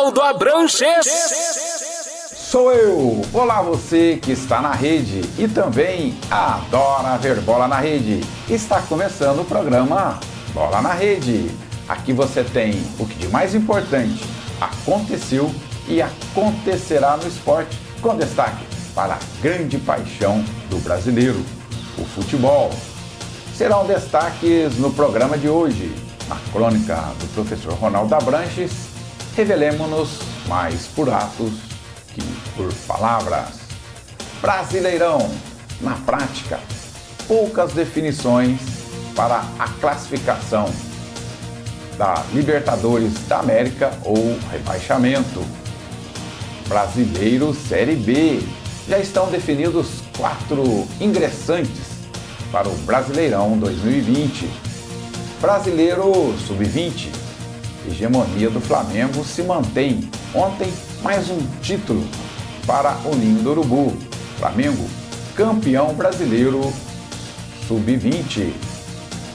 Ronaldo Abranches. Sou eu! Olá você que está na rede e também adora ver bola na rede. Está começando o programa Bola na Rede. Aqui você tem o que de mais importante aconteceu e acontecerá no esporte, com destaque para a grande paixão do brasileiro, o futebol. Serão destaques no programa de hoje. Na crônica do professor Ronaldo Abranches, revelemos-nos mais por atos que por palavras. Brasileirão, na prática, poucas definições para a classificação da Libertadores da América ou rebaixamento. Brasileiro Série B, já estão definidos 4 ingressantes para o Brasileirão 2020. Brasileiro Sub-20, hegemonia do Flamengo se mantém. Ontem, mais um título para o Ninho do Urubu. Flamengo, campeão brasileiro Sub-20.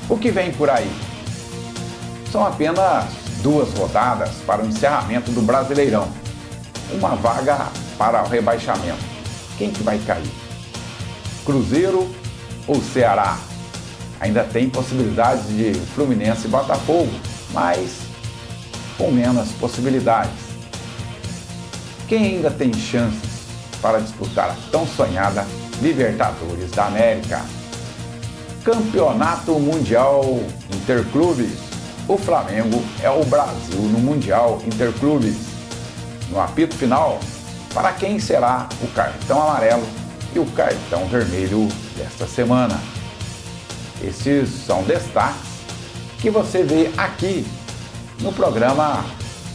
O que vem por aí? São apenas 2 rodadas para o encerramento do Brasileirão. Uma vaga para o rebaixamento. Quem que vai cair? Cruzeiro ou Ceará? Ainda tem possibilidades de Fluminense e Botafogo, mas com menos possibilidades. Quem ainda tem chances para disputar a tão sonhada Libertadores da América? Campeonato Mundial Interclubes. O Flamengo é o Brasil no Mundial Interclubes. No apito final, para quem será o cartão amarelo e o cartão vermelho desta semana? Esses são destaques que você vê aqui no programa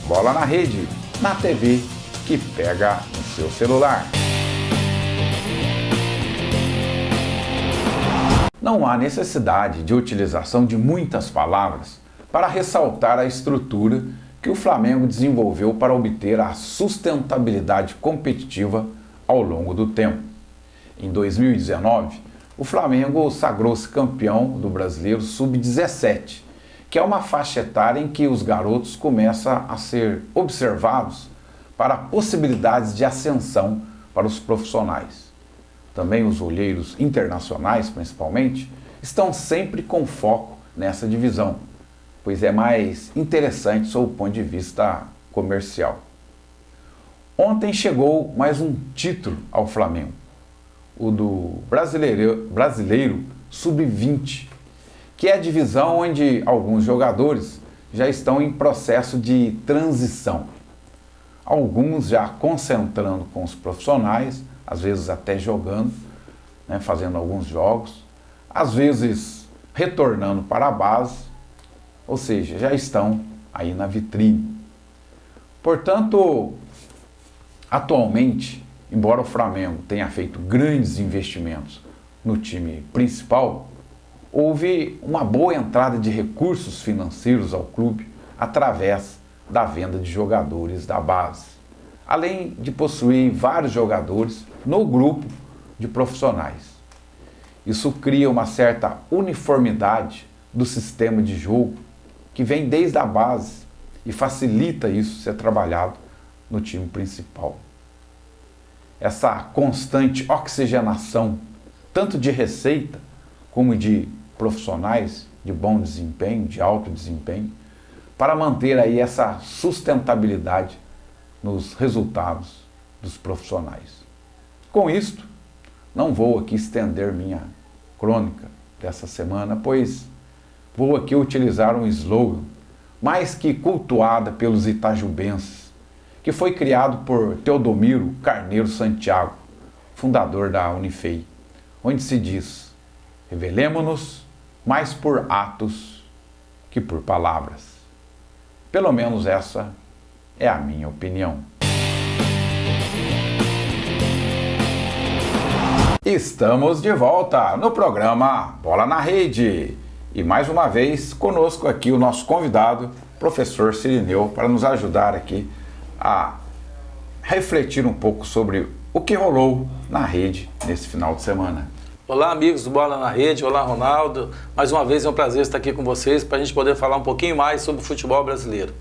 Bola na Rede, na TV que pega no seu celular. Não há necessidade de utilização de muitas palavras para ressaltar a estrutura que o Flamengo desenvolveu para obter a sustentabilidade competitiva ao longo do tempo. Em 2019, o Flamengo sagrou-se campeão do Brasileiro Sub-17, que é uma faixa etária em que os garotos começam a ser observados para possibilidades de ascensão para os profissionais. Também os olheiros internacionais, principalmente, estão sempre com foco nessa divisão, pois é mais interessante sob o ponto de vista comercial. Ontem chegou mais um título ao Flamengo, o do Brasileiro Sub-20, que é a divisão onde alguns jogadores já estão em processo de transição. Alguns já concentrando com os profissionais, às vezes até jogando, fazendo alguns jogos, às vezes retornando para a base, ou seja, já estão aí na vitrine. Portanto, atualmente, embora o Flamengo tenha feito grandes investimentos no time principal, houve uma boa entrada de recursos financeiros ao clube através da venda de jogadores da base, além de possuir vários jogadores no grupo de profissionais. Isso cria uma certa uniformidade do sistema de jogo que vem desde a base e facilita isso ser trabalhado no time principal. Essa constante oxigenação, tanto de receita como de profissionais de bom desempenho, de alto desempenho, para manter aí essa sustentabilidade nos resultados dos profissionais. Com isto, não vou aqui estender minha crônica dessa semana, pois vou aqui utilizar um slogan mais que cultuada pelos itajubenses, que foi criado por Teodomiro Carneiro Santiago, fundador da Unifei, onde se diz: revelemo-nos mais por atos que por palavras. Pelo menos essa é a minha opinião. Estamos de volta no programa Bola na Rede. E mais uma vez conosco aqui o nosso convidado, professor Cirineu, para nos ajudar aqui a refletir um pouco sobre o que rolou na rede nesse final de semana. Olá, amigos do Bola na Rede, olá, Ronaldo. Mais uma vez é um prazer estar aqui com vocês para a gente poder falar um pouquinho mais sobre o futebol brasileiro.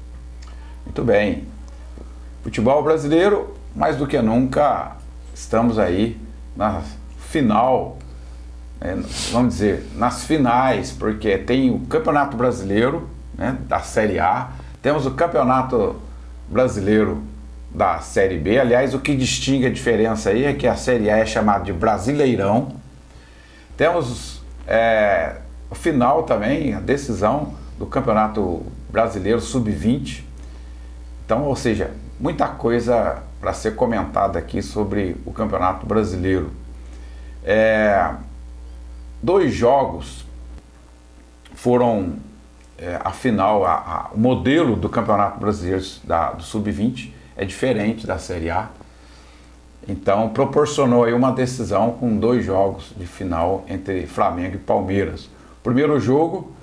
Muito bem. Futebol brasileiro, mais do que nunca, estamos aí na final, vamos dizer, nas finais, porque tem o Campeonato Brasileiro, né, da Série A, temos o Campeonato Brasileiro da Série B. Aliás, o que distingue a diferença aí é que a Série A é chamada de Brasileirão. Temos o final também, a decisão do Campeonato Brasileiro Sub-20. Então, ou seja, muita coisa para ser comentada aqui sobre o Campeonato Brasileiro. 2 jogos foram a final, o modelo do Campeonato Brasileiro do Sub-20 é diferente da Série A. Então, proporcionou aí uma decisão com 2 jogos de final entre Flamengo e Palmeiras. Primeiro jogo,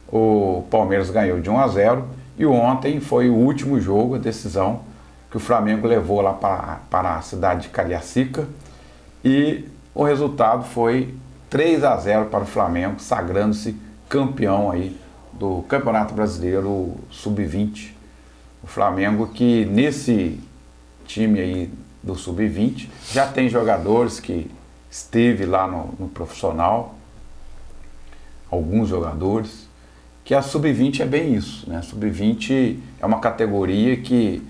o Palmeiras ganhou de 1-0 e ontem foi o último jogo, a decisão, que o Flamengo levou lá para a cidade de Cariacica e o resultado foi 3-0 para o Flamengo, sagrando-se campeão aí do Campeonato Brasileiro Sub-20. O Flamengo que nesse time aí do Sub-20 já tem jogadores que esteve lá no profissional, alguns jogadores, que a Sub-20 é bem isso, né? Sub-20 é uma categoria que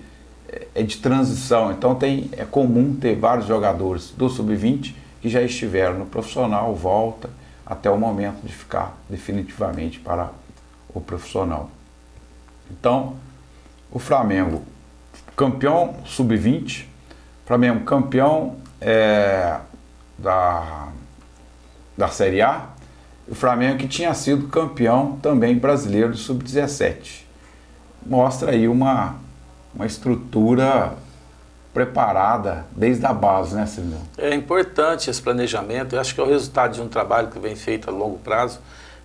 é de transição, então é comum ter vários jogadores do Sub-20 que já estiveram no profissional, volta até o momento de ficar definitivamente para o profissional. Então, o Flamengo campeão Sub-20, Flamengo campeão da Série A, o Flamengo que tinha sido campeão também brasileiro do Sub-17. Mostra aí uma estrutura preparada desde a base, né, Cirilo? É importante esse planejamento. Eu acho que é o resultado de um trabalho que vem feito a longo prazo,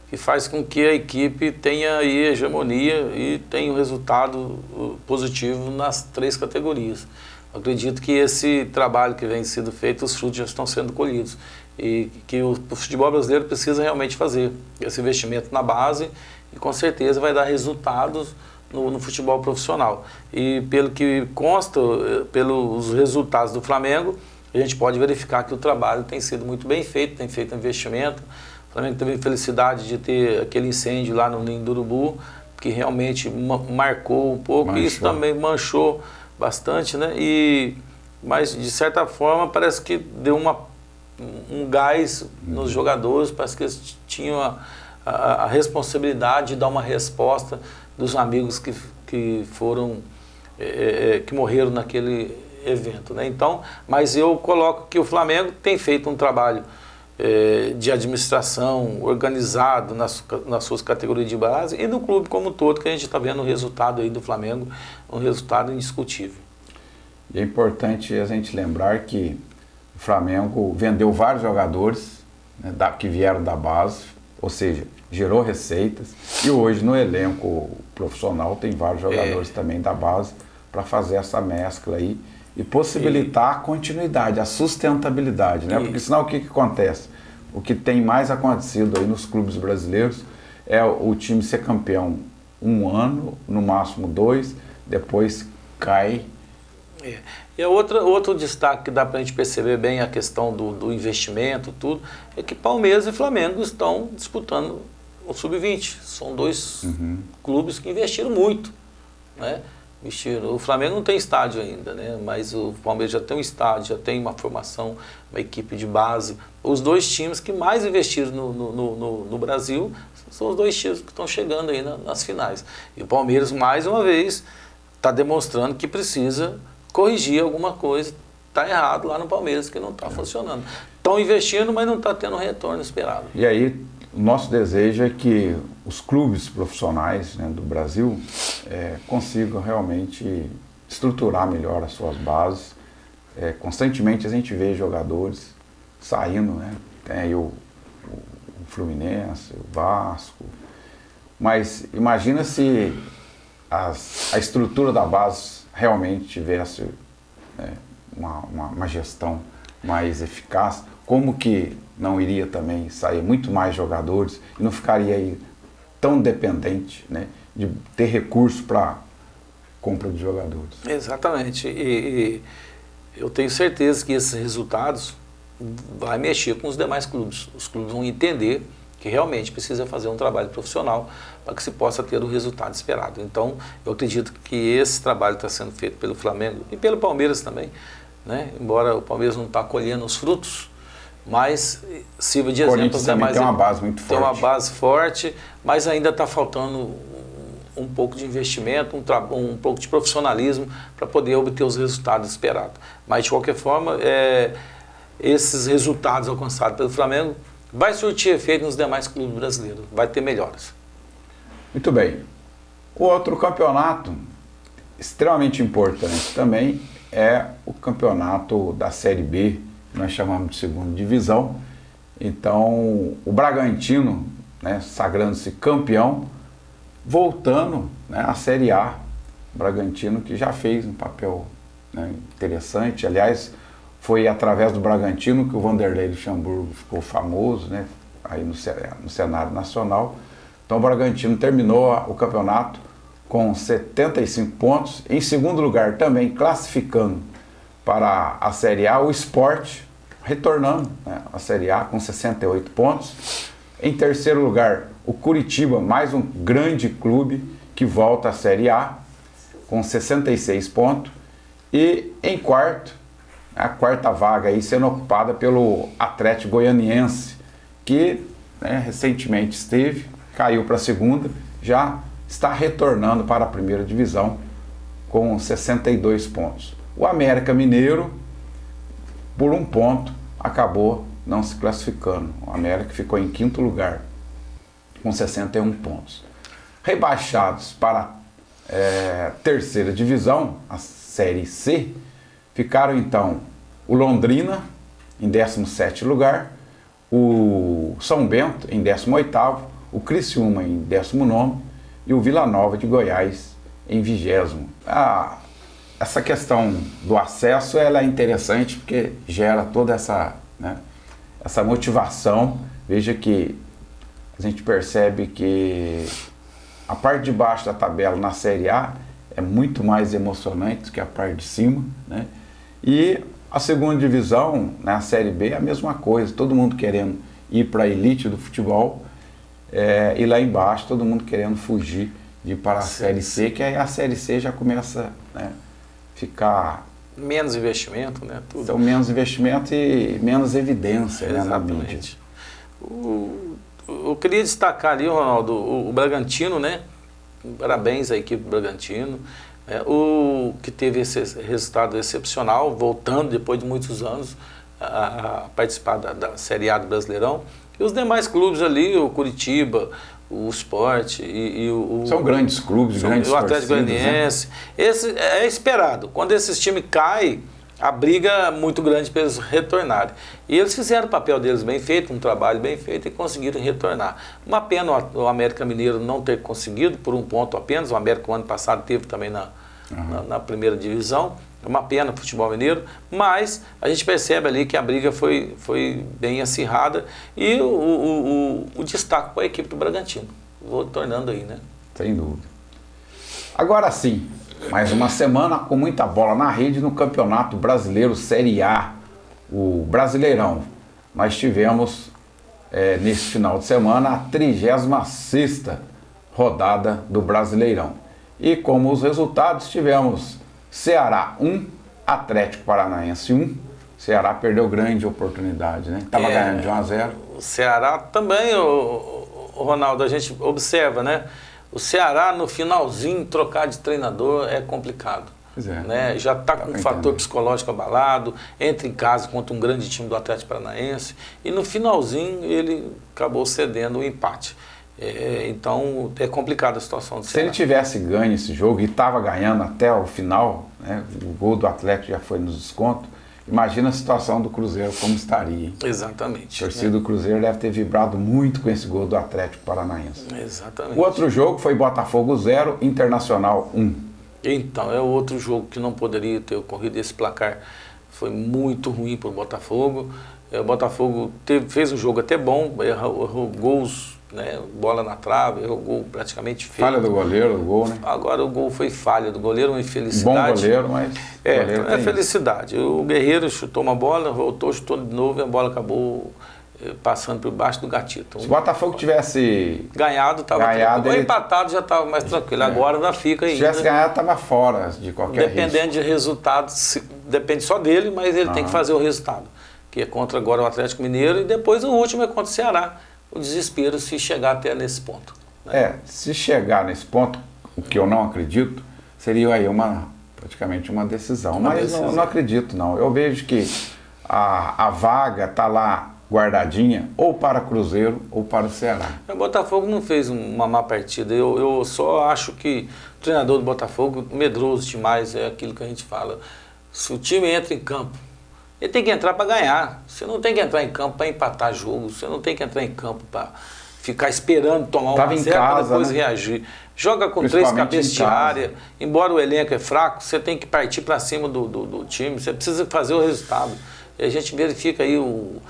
que faz com que a equipe tenha aí hegemonia e tenha um resultado positivo nas 3 categorias. Eu acredito que esse trabalho que vem sendo feito, os frutos já estão sendo colhidos. E que o futebol brasileiro precisa realmente fazer esse investimento na base e com certeza vai dar resultados no futebol profissional. E pelo que consta, pelos resultados do Flamengo, a gente pode verificar que o trabalho tem sido muito bem feito, tem feito investimento. O Flamengo teve a felicidade de ter aquele incêndio lá no Ninho do Urubu, que realmente marcou um pouco, e isso também manchou bastante, né? Mas de certa forma parece que deu um gás nos jogadores, parece que eles tinham a responsabilidade de dar uma resposta dos amigos que morreram naquele evento, né? Então, mas eu coloco que o Flamengo tem feito um trabalho de administração organizado nas suas categorias de base e do clube como um todo, que a gente está vendo o resultado aí do Flamengo, um resultado indiscutível. E é importante a gente lembrar que o Flamengo vendeu vários jogadores, né, que vieram da base, ou seja, gerou receitas, e hoje no elenco profissional tem vários jogadores também da base para fazer essa mescla aí e possibilitar a continuidade, a sustentabilidade, né? Porque senão o que acontece? O que tem mais acontecido aí nos clubes brasileiros é o time ser campeão 1 ano, no máximo 2, depois cai. E outro destaque que dá para a gente perceber bem a questão do investimento, tudo, é que Palmeiras e Flamengo estão disputando o Sub-20. São 2 clubes que investiram muito, né? O Flamengo não tem estádio ainda, né? Mas o Palmeiras já tem um estádio, já tem uma formação, uma equipe de base. Os 2 times que mais investiram no Brasil são os 2 times que estão chegando aí nas finais. E o Palmeiras, mais uma vez, está demonstrando que precisa corrigir alguma coisa, está errado lá no Palmeiras, que não está funcionando. Estão investindo, mas não está tendo o retorno esperado. E aí, o nosso desejo é que os clubes profissionais, né, do Brasil consigam realmente estruturar melhor as suas bases. Constantemente a gente vê jogadores saindo, né? Tem aí o Fluminense, o Vasco, mas imagina se a estrutura da base realmente tivesse uma gestão mais eficaz, como que não iria também sair muito mais jogadores e não ficaria aí tão dependente, né, de ter recurso para compra de jogadores. Exatamente. E eu tenho certeza que esses resultados vai mexer com os demais clubes. Os clubes vão entender que realmente precisa fazer um trabalho profissional para que se possa ter o resultado esperado. Então, eu acredito que esse trabalho está sendo feito pelo Flamengo e pelo Palmeiras também, né? Embora o Palmeiras não está colhendo os frutos, mas sirva de exemplo. Também tem uma base muito forte. Tem uma base forte, mas ainda está faltando um pouco de investimento, um pouco de profissionalismo para poder obter os resultados esperados. Mas, de qualquer forma, esses resultados alcançados pelo Flamengo vai surtir efeito nos demais clubes brasileiros, vai ter melhoras. Muito bem. O outro campeonato extremamente importante também é o campeonato da Série B, que nós chamamos de segunda divisão. Então, o Bragantino, né, sagrando-se campeão, voltando, né, à Série A. O Bragantino que já fez um papel, né, interessante. Aliás, foi através do Bragantino que o Vanderlei Luxemburgo ficou famoso, né, aí no cenário nacional. Então o Bragantino terminou o campeonato com 75 pontos. Em segundo lugar, também classificando para a Série A, o Sport, retornando, né, à Série A com 68 pontos. Em terceiro lugar, o Curitiba, mais um grande clube que volta à Série A, com 66 pontos. E em quarto, a quarta vaga aí sendo ocupada pelo Atlético Goianiense, que, né, recentemente caiu para a segunda, já está retornando para a primeira divisão com 62 pontos. O América Mineiro, por um ponto, acabou não se classificando. O América ficou em quinto lugar, com 61 pontos. Rebaixados para a terceira divisão, a Série C, ficaram então o Londrina em 17º lugar, o São Bento em 18º, o Criciúma em 19º e o Vila Nova de Goiás em 20º. Essa questão do acesso ela é interessante porque gera toda essa, né, essa motivação. Veja que a gente percebe que a parte de baixo da tabela na Série A é muito mais emocionante do que a parte de cima, né? E a segunda divisão, na Série B, é a mesma coisa, todo mundo querendo ir para a elite do futebol, e lá embaixo todo mundo querendo fugir de ir para a Série C, que aí a Série C já começa, né, ficar... Menos investimento, né? Tudo. Então, menos investimento e menos evidência, né, na mídia. Eu queria destacar ali, Ronaldo, o Bragantino, né? Parabéns à equipe do Bragantino. O que teve esse resultado excepcional, voltando depois de muitos anos a participar da Série A do Brasileirão. E os demais clubes ali, o Curitiba, o Sport e o... São grandes clubes, grandes o Atlético torcidas, Goianiense. Né? Esse é esperado. Quando esses times caem, a briga é muito grande para eles retornarem. E eles fizeram o papel deles bem feito, um trabalho bem feito e conseguiram retornar. Uma pena o América Mineiro não ter conseguido, por um ponto apenas. O América, o ano passado, teve também na primeira divisão. É uma pena o futebol mineiro, mas a gente percebe ali que a briga foi bem acirrada e o destaque para a equipe do Bragantino. Vou tornando aí, né? Sem dúvida. Agora sim, mais uma semana com muita bola na rede no Campeonato Brasileiro Série A, o Brasileirão. Nós tivemos, nesse final de semana, a 36ª rodada do Brasileirão. E como os resultados, tivemos Ceará 1, Atlético Paranaense 1. Ceará perdeu grande oportunidade, né? Estava ganhando de 1-0. O Ceará também, o Ronaldo, a gente observa, né? O Ceará, no finalzinho, trocar de treinador é complicado. Pois é. Né? Já está com um fator psicológico abalado, entra em casa contra um grande time do Atlético Paranaense e no finalzinho ele acabou cedendo o empate. Então é complicada a situação do Ceará. Se ele tivesse ganho esse jogo e estava ganhando até o final, né, o gol do Atlético já foi nos descontos, imagina a situação do Cruzeiro como estaria. Hein? Exatamente. A torcida do Cruzeiro deve ter vibrado muito com esse gol do Atlético Paranaense. Exatamente. O outro jogo foi Botafogo 0, Internacional 1. Então, é outro jogo que não poderia ter ocorrido. Esse placar foi muito ruim para o Botafogo. O Botafogo fez um jogo até bom, errou gols né? Bola na trave, o gol praticamente feito. Falha do goleiro, o gol, né? Agora o gol foi falha do goleiro, uma infelicidade. Bom goleiro, mas... Goleiro é felicidade. O Guerreiro chutou uma bola, voltou, chutou de novo e a bola acabou passando por baixo do gatito. Se o Botafogo tivesse ganhado, estava tranquilo. Ou empatado, já estava mais tranquilo. Agora ainda fica ainda. Se tivesse ganhado, estava fora de qualquer Dependendo risco. de resultado, depende só dele, mas ele tem que fazer o resultado. Que é contra agora o Atlético Mineiro e depois o último é contra o Ceará. O desespero se chegar até nesse ponto. Né? Se chegar nesse ponto, o que eu não acredito, seria aí praticamente uma decisão. Mas não acredito, não. Eu vejo que a vaga está lá guardadinha ou para Cruzeiro ou para o Ceará. O Botafogo não fez uma má partida. Eu só acho que o treinador do Botafogo, medroso demais, é aquilo que a gente fala. Se o time entra em campo, ele tem que entrar para ganhar. Você não tem que entrar em campo para empatar jogo. Você não tem que entrar em campo para ficar esperando tomar uma zero para depois reagir. Joga com 3 cabeças de área. Embora o elenco é fraco, você tem que partir para cima do time. Você precisa fazer o resultado. E a gente verifica aí o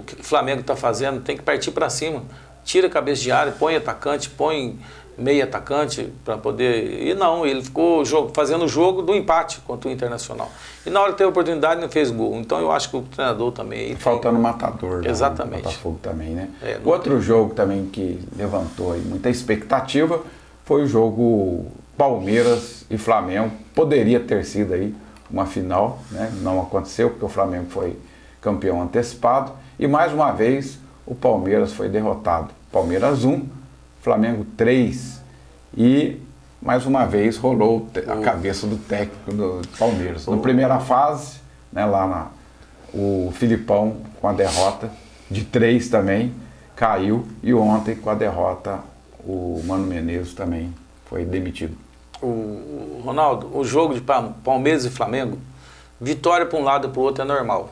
que o Flamengo está fazendo. Tem que partir para cima. Tira a cabeça de área, põe atacante, põe meio atacante para poder... E não, ele ficou fazendo o jogo do empate contra o Internacional. E na hora que teve a oportunidade, não fez gol. Então eu acho que o treinador também... Faltando matador. Exatamente. No Botafogo também, né? Outro jogo também que levantou aí muita expectativa foi o jogo Palmeiras e Flamengo. Poderia ter sido aí uma final, né? Não aconteceu porque o Flamengo foi campeão antecipado. E mais uma vez o Palmeiras foi derrotado. Palmeiras 1, Flamengo 3, e mais uma vez rolou a cabeça do técnico do Palmeiras. Na primeira fase, né, o Filipão com a derrota de 3 também caiu, e ontem com a derrota o Mano Menezes também foi demitido. Ronaldo, o jogo de Palmeiras e Flamengo, vitória para um lado e para o outro é normal.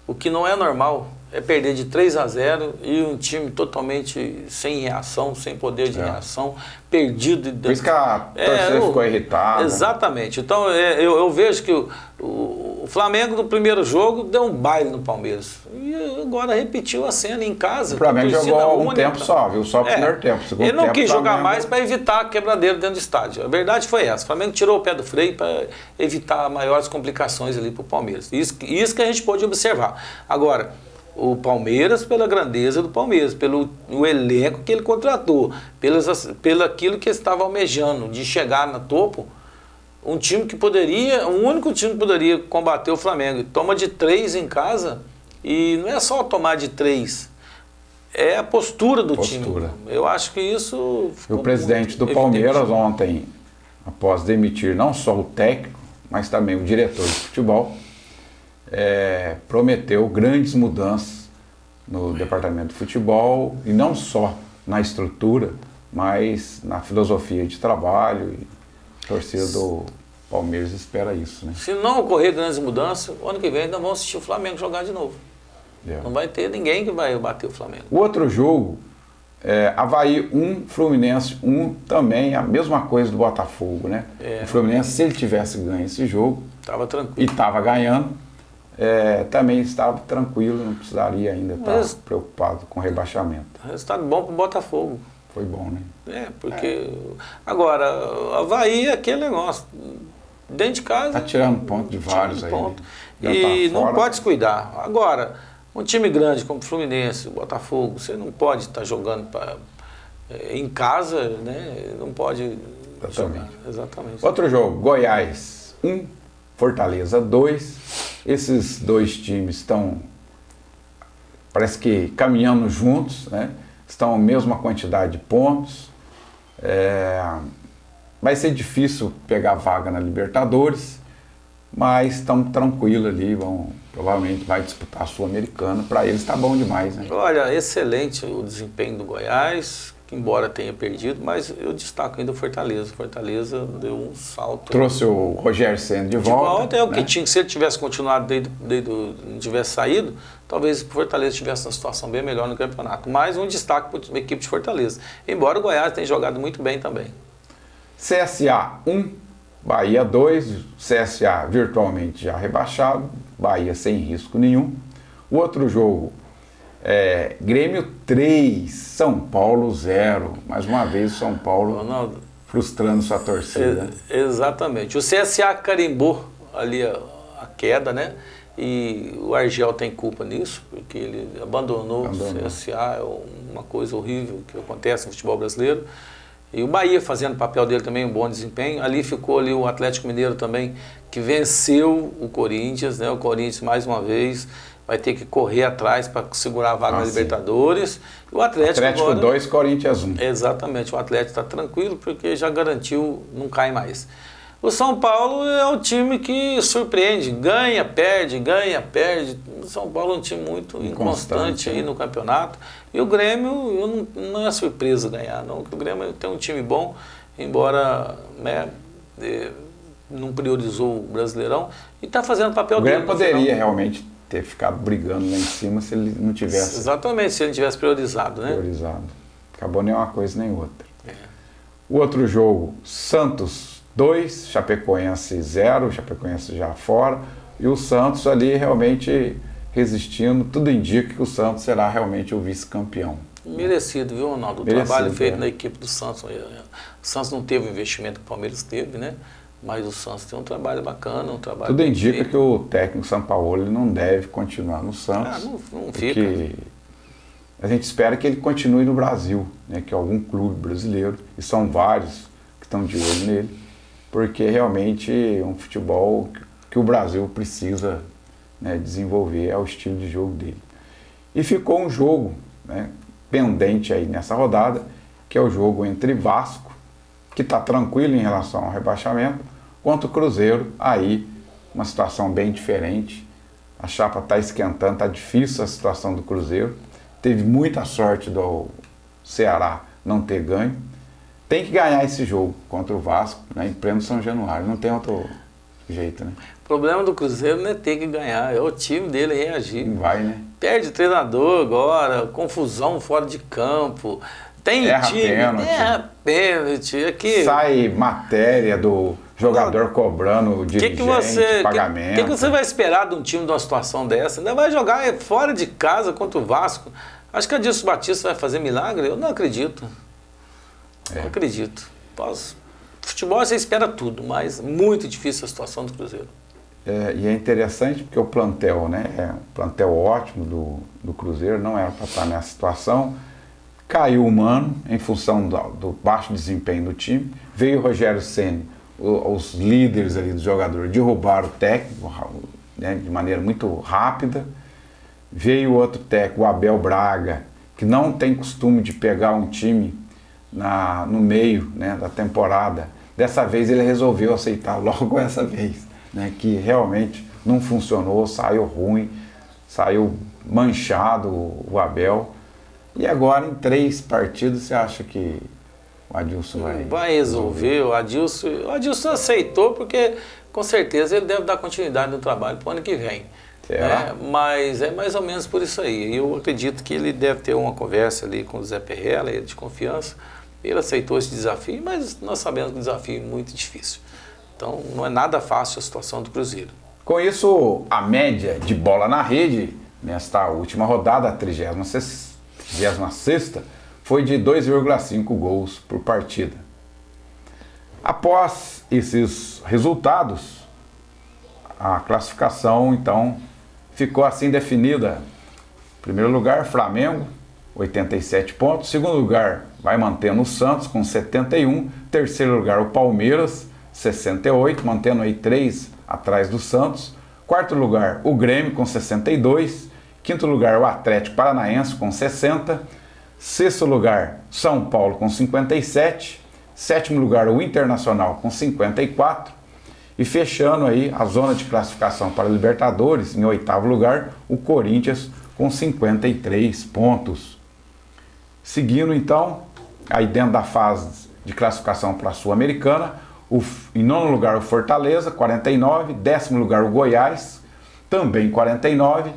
O que não é normal é perder de 3-0 e um time totalmente sem reação, sem poder de reação, perdido. Por isso que a torcida ficou irritada. Exatamente. Então eu vejo que o Flamengo no primeiro jogo deu um baile no Palmeiras. E agora repetiu a cena em casa. O Flamengo jogou um tempo só, viu? Só o primeiro tempo. Ele não quis jogar mais para evitar a quebradeira dentro do estádio. A verdade foi essa. O Flamengo tirou o pé do freio para evitar maiores complicações ali para o Palmeiras. Isso que a gente pode observar. Agora, o Palmeiras, pela grandeza do Palmeiras, pelo elenco que ele contratou, pelo aquilo que ele estava almejando, de chegar no topo, um time que poderia, o único time que poderia combater o Flamengo. E toma de 3 em casa, e não é só tomar de 3, é a postura do time. Eu acho que isso... O presidente do Palmeiras ontem, após demitir não só o técnico, mas também o diretor de futebol, prometeu grandes mudanças no departamento de futebol, e não só na estrutura, mas na filosofia de trabalho. E a torcida do Palmeiras espera isso, né? Se não ocorrer grandes mudanças, o ano que vem ainda vamos assistir o Flamengo jogar de novo. Não vai ter ninguém que vai bater o Flamengo. O outro jogo, Avaí 1, Fluminense 1, também a mesma coisa do Botafogo, né? O Fluminense, se ele tivesse ganho esse jogo, estava tranquilo. E estava ganhando, também estava tranquilo, não precisaria ainda estar preocupado com rebaixamento. Resultado bom para o Botafogo. Foi bom, né? Porque... Agora, Avaí é aquele negócio. Dentro de casa... Está tirando ponto de vários aí. E tá não pode descuidar. Agora, um time grande como o Fluminense, o Botafogo, você não pode estar jogando em casa, né? Não pode jogar. Exatamente. Outro jogo, Goiás 1, Fortaleza 2. Esses dois times estão, parece que caminhando juntos, né? Estão a mesma quantidade de pontos. Vai ser difícil pegar vaga na Libertadores, mas estão tranquilos ali, provavelmente vai disputar a Sul-Americana. Para eles está bom demais, né? Olha, excelente o desempenho do Goiás, que embora tenha perdido, mas eu destaco ainda o Fortaleza. O Fortaleza deu um salto. Trouxe o Rogério Ceni de volta. É o que tinha. Se ele tivesse continuado não tivesse saído, talvez o Fortaleza tivesse uma situação bem melhor no campeonato. Mas um destaque para a equipe de Fortaleza. Embora o Goiás tenha jogado muito bem também. CSA 1, Bahia 2, CSA virtualmente já rebaixado, Bahia sem risco nenhum. O outro jogo, Grêmio 3, São Paulo 0. Mais uma vez o São Paulo, Ronaldo, frustrando sua torcida. Exatamente. O CSA carimbou ali a queda, né? E o Argel tem culpa nisso, porque ele abandonou. O CSA, é uma coisa horrível que acontece no futebol brasileiro. E o Bahia fazendo o papel dele também, um bom desempenho. Ali ficou ali o Atlético Mineiro também, que venceu o Corinthians, né? O Corinthians, mais uma vez, vai ter que correr atrás para segurar a vaga na Libertadores. E o Atlético agora, 2, Corinthians 1. Exatamente, o Atlético está tranquilo porque já garantiu, não cai mais. O São Paulo é um time que surpreende, ganha, perde. O São Paulo é um time muito inconstante aí no campeonato. E o Grêmio, não é surpresa ganhar, não. O Grêmio tem um time bom, embora, né, não priorizou o Brasileirão e está fazendo o papel dele. O Grêmio poderia realmente ter ficado brigando lá em cima se ele não tivesse... Exatamente, se ele tivesse priorizado, né? Priorizado. Acabou nem uma coisa nem outra. O outro jogo, Santos 2, Chapecoense 0, Chapecoense já fora, e o Santos ali realmente resistindo. Tudo indica que o Santos será realmente o vice-campeão. Merecido, viu, Ronaldo? O trabalho feito na equipe do Santos. O Santos não teve o investimento que o Palmeiras teve, né? Mas o Santos tem um trabalho bacana, um trabalho... Tudo indica que o técnico Sampaoli não deve continuar no Santos. Não fica. A gente espera que ele continue no Brasil, né? Que algum clube brasileiro, e são vários que estão de olho nele, porque realmente é um futebol que o Brasil precisa, né, desenvolver ao estilo de jogo dele. E ficou um jogo, né, pendente aí nessa rodada, que é o jogo entre Vasco, que está tranquilo em relação ao rebaixamento, contra o Cruzeiro. Aí uma situação bem diferente, a chapa está esquentando, está difícil a situação do Cruzeiro, teve muita sorte do Ceará não ter ganho, tem que ganhar esse jogo contra o Vasco, né, em pleno São Januário, não tem outro jeito, né? O problema do Cruzeiro não é ter que ganhar, é o time dele reagir. Vai, né? Perde o treinador agora, confusão fora de campo, tem erra time, pênalti. Aqui. Sai matéria do jogador cobrando o dirigente, pagamento. O que você vai esperar de um time de uma situação dessa? Ainda vai jogar fora de casa contra o Vasco. Acho que a Adilson Batista vai fazer milagre? Eu não acredito. Não acredito. Futebol você espera tudo, mas muito difícil a situação do Cruzeiro. E é interessante porque o plantel, né, é um plantel ótimo do Cruzeiro, não era para estar nessa situação. Caiu o Mano em função do baixo desempenho do time. Veio o Rogério Ceni, os líderes ali do jogador derrubaram o técnico, né, de maneira muito rápida. Veio outro técnico, o Abel Braga, que não tem costume de pegar um time no meio, né, da temporada. Dessa vez ele resolveu aceitar logo essa vez, né, que realmente não funcionou, saiu ruim, saiu manchado o Abel. E agora em 3 partidas você acha que o Adilson vai resolver? O Adilson aceitou porque com certeza ele deve dar continuidade no trabalho para o ano que vem. Mas é mais ou menos por isso aí. Eu acredito que ele deve ter uma conversa ali com o Zé Perrella, ele de confiança. Ele aceitou esse desafio, mas nós sabemos que o desafio é muito difícil. Então não é nada fácil a situação do Cruzeiro. Com isso, a média de bola na rede, nesta última rodada, a 36ª, foi de 2,5 gols por partida. Após esses resultados, a classificação, então, ficou assim definida. Em primeiro lugar, Flamengo, 87 pontos. Segundo lugar, vai mantendo o Santos, com 71. Terceiro lugar, o Palmeiras, 68, mantendo aí 3 atrás do Santos. Quarto lugar, o Grêmio, com 62. Quinto lugar, o Atlético Paranaense, com 60. Sexto lugar, São Paulo, com 57. Sétimo lugar, o Internacional, com 54. E fechando aí a zona de classificação para a Libertadores, em oitavo lugar, o Corinthians, com 53 pontos. Seguindo então, aí dentro da fase de classificação para a Sul-Americana, em nono lugar o Fortaleza, 49, 10º lugar o Goiás, também 49,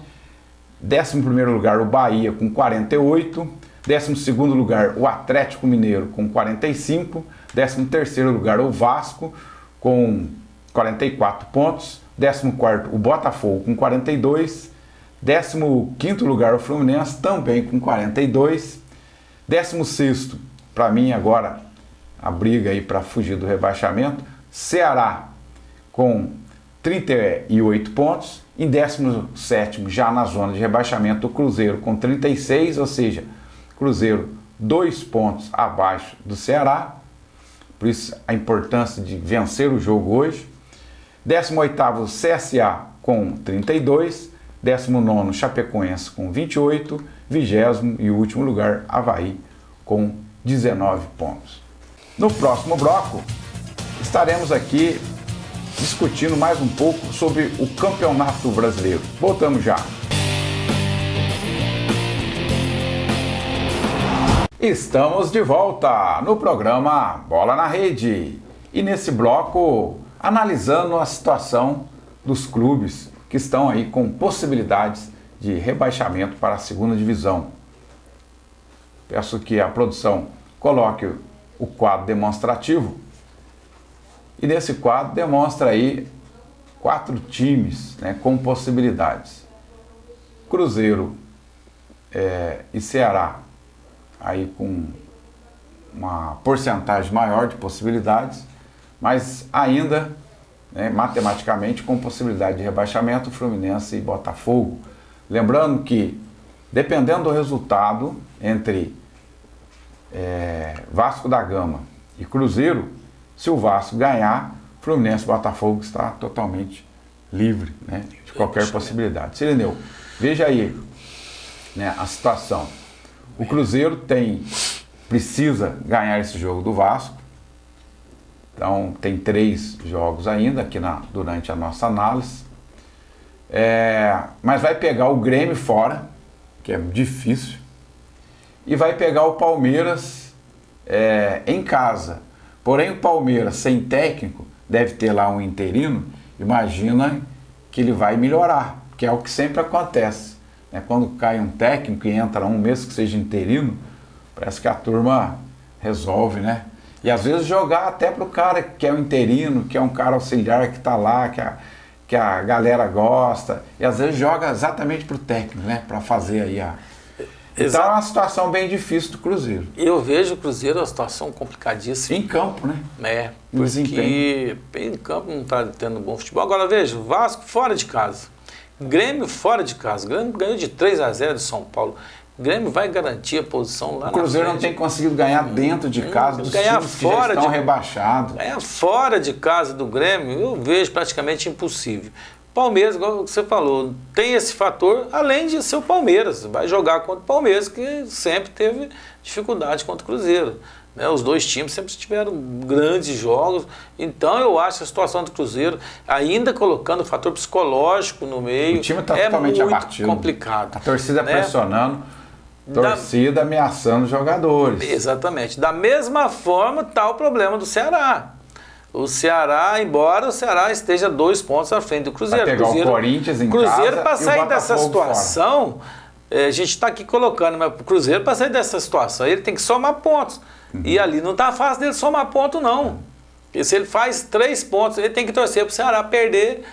11º lugar o Bahia com 48, 12º lugar o Atlético Mineiro com 45, 13º lugar o Vasco com 44 pontos, 14º o Botafogo com 42, 15º lugar o Fluminense, também com 42. 16º, para mim agora, a briga aí para fugir do rebaixamento, Ceará com 38 pontos. Em 17º, já na zona de rebaixamento, o Cruzeiro com 36, ou seja, Cruzeiro 2 pontos abaixo do Ceará. Por isso a importância de vencer o jogo hoje. 18º, CSA com 32. 19º, Chapecoense com 28. 20º e último lugar, Avaí com 19 pontos. No próximo bloco, estaremos aqui discutindo mais um pouco sobre o Campeonato Brasileiro. Voltamos já. Estamos de volta no programa Bola na Rede. E nesse bloco, analisando a situação dos clubes que estão aí com possibilidades de rebaixamento para a segunda divisão. Peço que a produção coloque o quadro demonstrativo. E nesse quadro demonstra aí 4 times, né, com possibilidades. Cruzeiro e Ceará aí com uma porcentagem maior de possibilidades, mas ainda, né, matematicamente com possibilidade de rebaixamento, Fluminense e Botafogo. Lembrando que, dependendo do resultado entre Vasco da Gama e Cruzeiro, se o Vasco ganhar, Fluminense e Botafogo está totalmente livre, né, de qualquer possibilidade. Sirineu, veja aí, né, a situação. O Cruzeiro precisa ganhar esse jogo do Vasco. Então tem 3 jogos ainda aqui durante a nossa análise. Mas vai pegar o Grêmio fora, que é difícil. E vai pegar o Palmeiras em casa. Porém, o Palmeiras, sem técnico, deve ter lá um interino. Imagina que ele vai melhorar, que é o que sempre acontece. Quando cai um técnico e entra um, mesmo que seja interino, parece que a turma resolve, né? E às vezes jogar até para o cara que é um interino, que é um cara auxiliar que está lá, que a galera gosta. E às vezes joga exatamente para o técnico, né? Para fazer aí a... Então é uma situação bem difícil do Cruzeiro. Eu vejo o Cruzeiro uma situação complicadíssima. Em campo, né? Porque em campo não está tendo bom futebol. Agora veja, Vasco fora de casa. Grêmio fora de casa. O Grêmio ganhou de 3-0 de São Paulo. O Grêmio vai garantir a posição lá na frente. O Cruzeiro não tem conseguido ganhar dentro de casa dos times que já estão rebaixados. Ganhar fora de casa do Grêmio, eu vejo praticamente impossível. Palmeiras, igual você falou, tem esse fator, além de ser o Palmeiras. Vai jogar contra o Palmeiras, que sempre teve dificuldade contra o Cruzeiro. Os 2 times sempre tiveram grandes jogos. Então eu acho a situação do Cruzeiro, ainda colocando o fator psicológico no meio, o time está totalmente muito abatido. Complicado. A torcida pressionando, torcida ameaçando os jogadores. Exatamente. Da mesma forma está o problema do Ceará. O Ceará, embora o Ceará esteja 2 pontos à frente do Cruzeiro. Vai pegar o Corinthians em Cruzeiro, casa para sair dessa situação, fora. A gente está aqui colocando, mas o Cruzeiro, para sair dessa situação, ele tem que somar pontos. E ali não está fácil dele somar ponto, não. E se ele faz 3 pontos, ele tem que torcer para o Ceará perder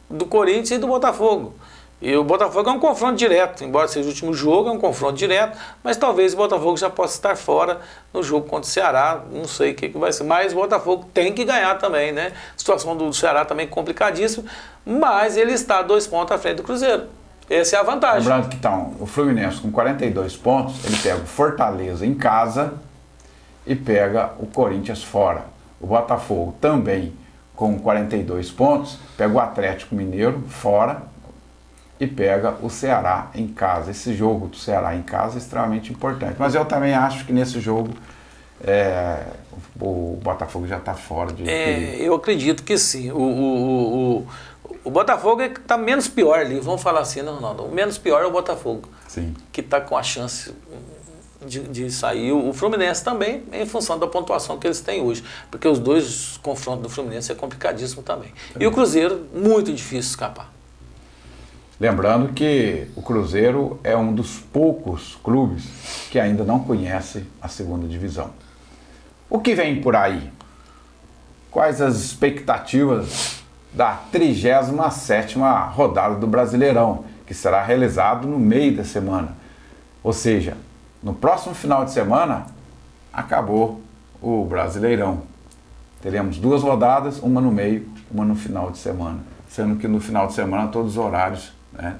do Corinthians e do Botafogo. E o Botafogo é um confronto direto, embora seja o último jogo, é um confronto direto, mas talvez o Botafogo já possa estar fora no jogo contra o Ceará, não sei o que vai ser, mas o Botafogo tem que ganhar também, né? A situação do Ceará também é complicadíssima, mas ele está 2 pontos à frente do Cruzeiro. Essa é a vantagem. Lembrando que então, o Fluminense com 42 pontos, ele pega o Fortaleza em casa e pega o Corinthians fora. O Botafogo também com 42 pontos, pega o Atlético Mineiro fora e pega o Ceará em casa. Esse jogo do Ceará em casa é extremamente importante. Mas eu também acho que nesse jogo o Botafogo já está fora de perigo. Eu acredito que sim. O Botafogo é que está menos pior ali, vamos falar assim, não. O menos pior é o Botafogo, sim, que está com a chance de sair. O Fluminense também, em função da pontuação que eles têm hoje, porque os 2 confrontos do Fluminense é complicadíssimo também. E o Cruzeiro, muito difícil escapar. Lembrando que o Cruzeiro é um dos poucos clubes que ainda não conhece a segunda divisão. O que vem por aí? Quais as expectativas da 37ª rodada do Brasileirão, que será realizado no meio da semana. Ou seja, no próximo final de semana, acabou o Brasileirão. Teremos 2 rodadas, uma no meio, uma no final de semana. Sendo que no final de semana todos os horários, né,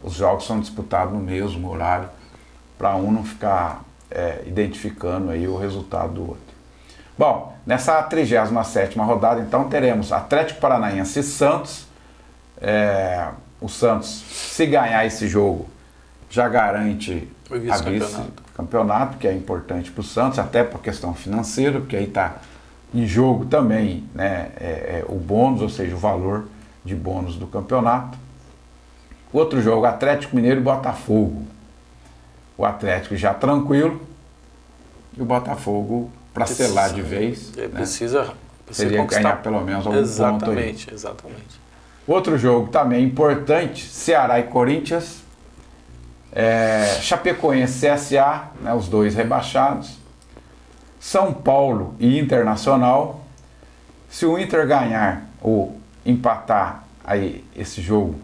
os jogos são disputados no mesmo horário, para um não ficar identificando aí o resultado do outro. Bom, nessa 37ª rodada, então, teremos Atlético Paranaense e Santos. O Santos, se ganhar esse jogo, já garante a vice-campeonato, que é importante para o Santos, até por questão financeira, porque aí está em jogo também, né, o bônus, ou seja, o valor de bônus do campeonato. Outro jogo, Atlético Mineiro e Botafogo. O Atlético já tranquilo e o Botafogo, para selar de vez, precisa seria ganhar pelo menos algum ponto aí. Exatamente. Outro jogo também importante, Ceará e Corinthians, Chapecoense e CSA, né, os 2 rebaixados, São Paulo e Internacional. Se o Inter ganhar ou empatar aí esse jogo,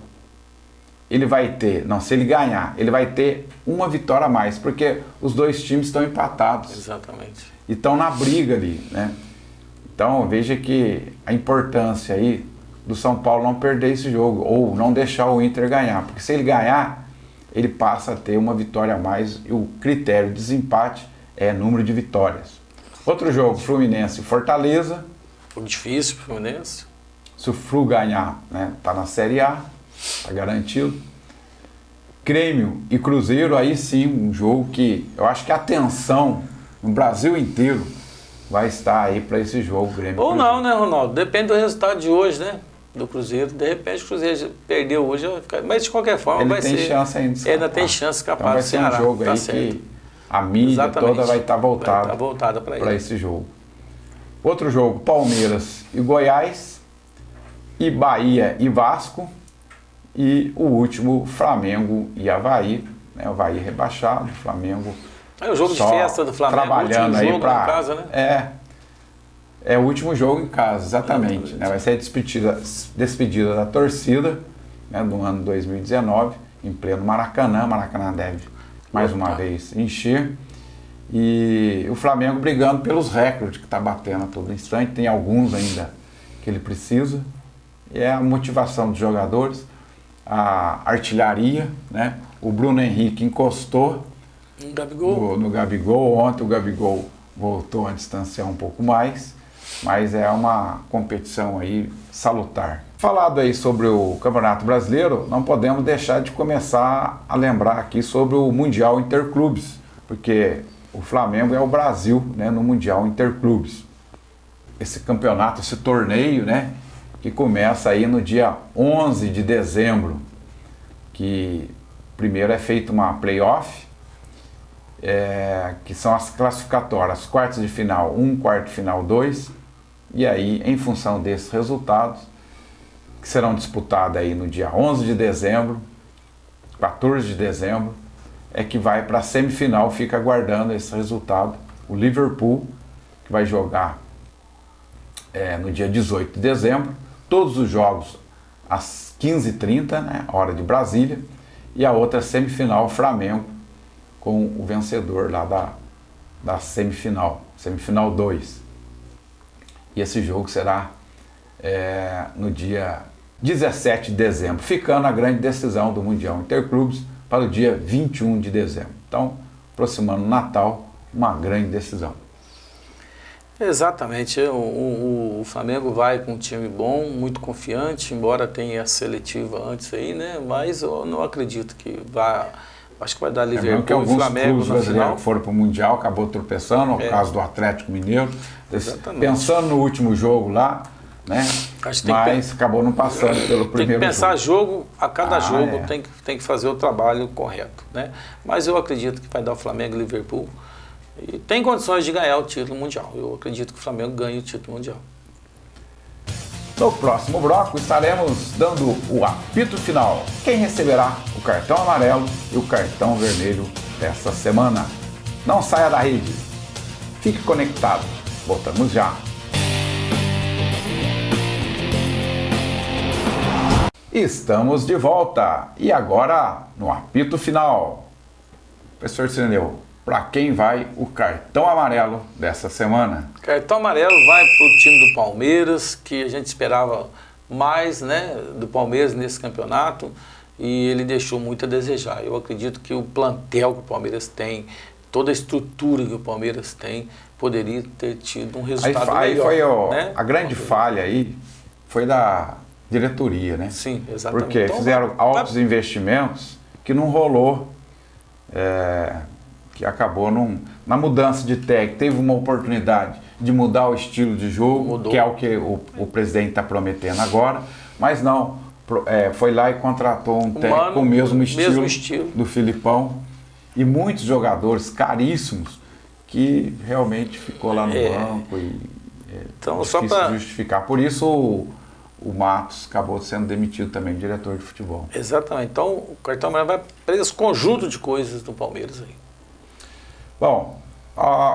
ele vai ter, se ele ganhar, ele vai ter uma vitória a mais, porque os 2 times estão empatados. Exatamente. E estão na briga ali, né? Então veja que a importância aí do São Paulo não perder esse jogo, ou não deixar o Inter ganhar, porque se ele ganhar, ele passa a ter uma vitória a mais, e o critério de desempate é número de vitórias. Outro jogo, Fluminense e Fortaleza. Foi difícil pro Fluminense. Se o Flu ganhar, né, tá na Série A, tá garantido. Grêmio e Cruzeiro, aí sim, um jogo que eu acho que a atenção no Brasil inteiro vai estar aí para esse jogo, Grêmio. Ou não, né, Ronaldo? Depende do resultado de hoje, né? Do Cruzeiro. De repente o Cruzeiro perdeu hoje, mas de qualquer forma ele vai ser. Ele tem chance ainda de escapar. Ainda tem chance de escapar então do Ceará. Vai ser um jogo aí que a mídia toda vai estar voltada para esse jogo. Outro jogo, Palmeiras e Goiás, e Bahia e Vasco, e o último, Flamengo e Avaí, né? O Avaí rebaixado, o Flamengo... É o jogo de festa do Flamengo, trabalhando aí para casa, né? É o último jogo em casa, exatamente. Né? Vai ser a despedida da torcida, né, do ano 2019, em pleno Maracanã. Maracanã deve, mais uma vez, encher. E o Flamengo brigando pelos recordes que está batendo a todo instante. Tem alguns ainda que ele precisa. E é a motivação dos jogadores, a artilharia, né? O Bruno Henrique encostou no Gabigol. Ontem o Gabigol voltou a distanciar um pouco mais, mas é uma competição aí salutar. Falado aí sobre o Campeonato Brasileiro, não podemos deixar de começar a lembrar aqui sobre o Mundial Interclubes, porque o Flamengo é o Brasil, né, no Mundial Interclubes. Esse campeonato, esse torneio, né, que começa aí no dia 11 de dezembro, que primeiro é feita uma playoff, que são as classificatórias, quartos de final 1, quarto de final 2, e aí, em função desses resultados, que serão disputados aí no dia 11 de dezembro, 14 de dezembro, é que vai para a semifinal, fica aguardando esse resultado. O Liverpool, que vai jogar no dia 18 de dezembro, todos os jogos às 15h30, né, hora de Brasília, e a outra semifinal, Flamengo, com o vencedor lá da semifinal 2. E esse jogo será no dia 17 de dezembro, ficando a grande decisão do Mundial Interclubes para o dia 21 de dezembro. Então, aproximando o Natal, uma grande decisão. Exatamente, o Flamengo vai com um time bom, muito confiante, embora tenha a seletiva antes aí, né? Mas eu não acredito que vá, acho que vai dar Liverpool e Flamengo na final. Que foram para o Mundial, acabou tropeçando, no caso do Atlético Mineiro. Exatamente. Pensando no último jogo lá, né? Mas acabou não passando pelo primeiro jogo. Tem que pensar jogo a cada jogo, tem que fazer o trabalho correto, né? Mas eu acredito que vai dar o Flamengo e Liverpool. E tem condições de ganhar o título mundial. Eu acredito que o Flamengo ganhe o título mundial. No próximo bloco estaremos dando o apito final. Quem receberá o cartão amarelo e o cartão vermelho dessa semana? Não saia da rede. Fique conectado. Voltamos já. Estamos de volta e agora no apito final. Professor Cirineu, para quem vai o cartão amarelo dessa semana? Cartão amarelo vai para o time do Palmeiras, que a gente esperava mais, né, do Palmeiras nesse campeonato, e ele deixou muito a desejar. Eu acredito que o plantel que o Palmeiras tem, toda a estrutura que o Palmeiras tem, poderia ter tido um resultado melhor. Aí foi né? a grande falha aí foi da diretoria, né? Sim, exatamente. Porque então, fizeram altos investimentos que não rolou, que acabou na mudança de técnico. Teve uma oportunidade de mudar o estilo de jogo, que é o que o presidente está prometendo agora, mas não, foi lá e contratou um técnico com o mesmo estilo do Filipão e muitos jogadores caríssimos que realmente ficou lá no banco e então, difícil só justificar. Por isso o Matos acabou sendo demitido também, diretor de futebol. Exatamente. Então o cartão amarelo vai para esse conjunto de coisas do Palmeiras aí. Bom,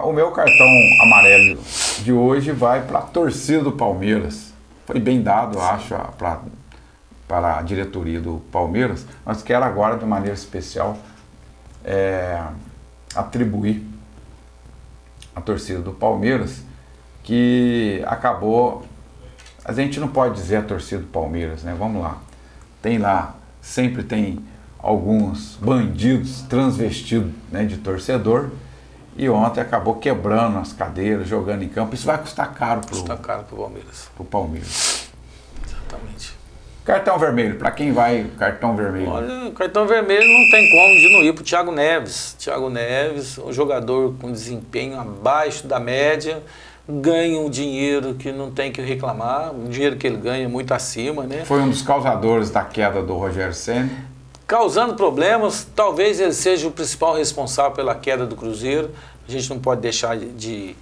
o meu cartão amarelo de hoje vai para a torcida do Palmeiras. Foi bem dado, eu acho, para a diretoria do Palmeiras, mas quero agora, de maneira especial, atribuir à torcida do Palmeiras, que acabou... A gente não pode dizer a torcida do Palmeiras, né? Vamos lá. Tem lá, sempre tem alguns bandidos transvestidos, né, de torcedor, e ontem acabou quebrando as cadeiras, jogando em campo. Isso vai custar caro para o Palmeiras. Exatamente. Cartão vermelho, para quem vai cartão vermelho? Olha, o cartão vermelho não tem como de não ir para o Thiago Neves. Thiago Neves, um jogador com desempenho abaixo da média, ganha um dinheiro que não tem que reclamar, o dinheiro que ele ganha é muito acima, né? Foi um dos causadores da queda do Rogério Ceni. Causando problemas, talvez ele seja o principal responsável pela queda do Cruzeiro. A gente não pode deixar de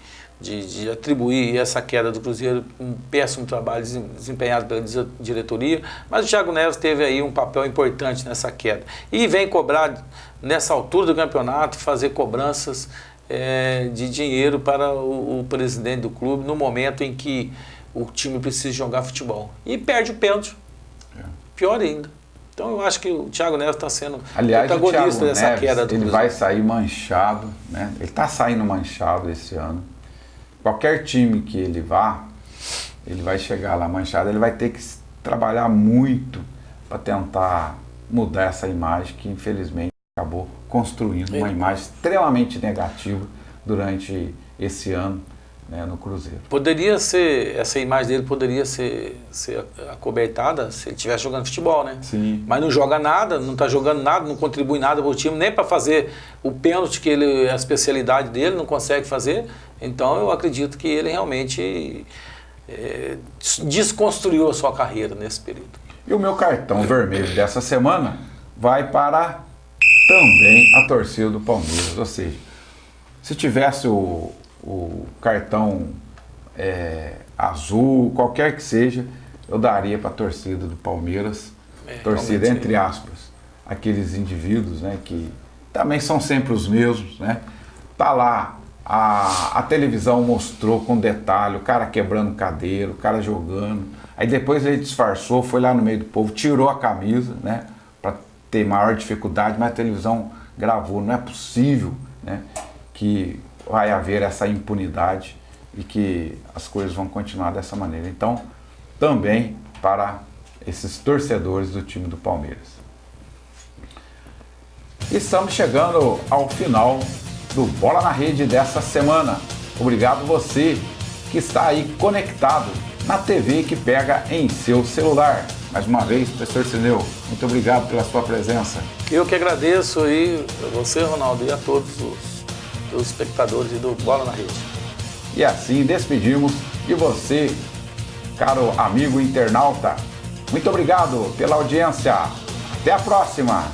atribuir essa queda do Cruzeiro um péssimo trabalho desempenhado pela diretoria, mas o Thiago Neves teve aí um papel importante nessa queda. E vem cobrar, nessa altura do campeonato, fazer cobranças de dinheiro para o presidente do clube no momento em que o time precisa jogar futebol. E perde o pênalti. Pior ainda. Então eu acho que o Thiago Neves está sendo protagonista dessa queda do Cruzeiro. Ele vai sair manchado, né? Ele está saindo manchado esse ano. Qualquer time que ele vá, ele vai chegar lá manchado, ele vai ter que trabalhar muito para tentar mudar essa imagem que infelizmente acabou construindo uma imagem extremamente negativa durante esse ano, né, no Cruzeiro. Poderia ser, essa imagem dele poderia ser acobertada se ele estivesse jogando futebol, né? Sim. Mas não joga nada, não está jogando nada, não contribui nada para o time, nem para fazer o pênalti, que é a especialidade dele, não consegue fazer. Então eu acredito que ele realmente desconstruiu a sua carreira nesse período. E o meu cartão vermelho dessa semana vai para também a torcida do Palmeiras. Ou seja, se tivesse o cartão azul, qualquer que seja, eu daria para a torcida do Palmeiras, torcida entre aspas, aqueles indivíduos, né, que também são sempre os mesmos, né? Tá lá, a televisão mostrou com detalhe, o cara quebrando cadeira, o cara jogando, aí depois ele disfarçou, foi lá no meio do povo, tirou a camisa, né, para ter maior dificuldade, mas a televisão gravou. Não é possível, né, que vai haver essa impunidade e que as coisas vão continuar dessa maneira. Então, também para esses torcedores do time do Palmeiras. Estamos chegando ao final do Bola na Rede dessa semana. Obrigado você que está aí conectado na TV que pega em seu celular. Mais uma vez, professor Cirineu, muito obrigado pela sua presença. Eu que agradeço aí a você, Ronaldo, e a todos os espectadores do Bola na Rede. E assim despedimos de você, caro amigo internauta. Muito obrigado pela audiência. Até a próxima!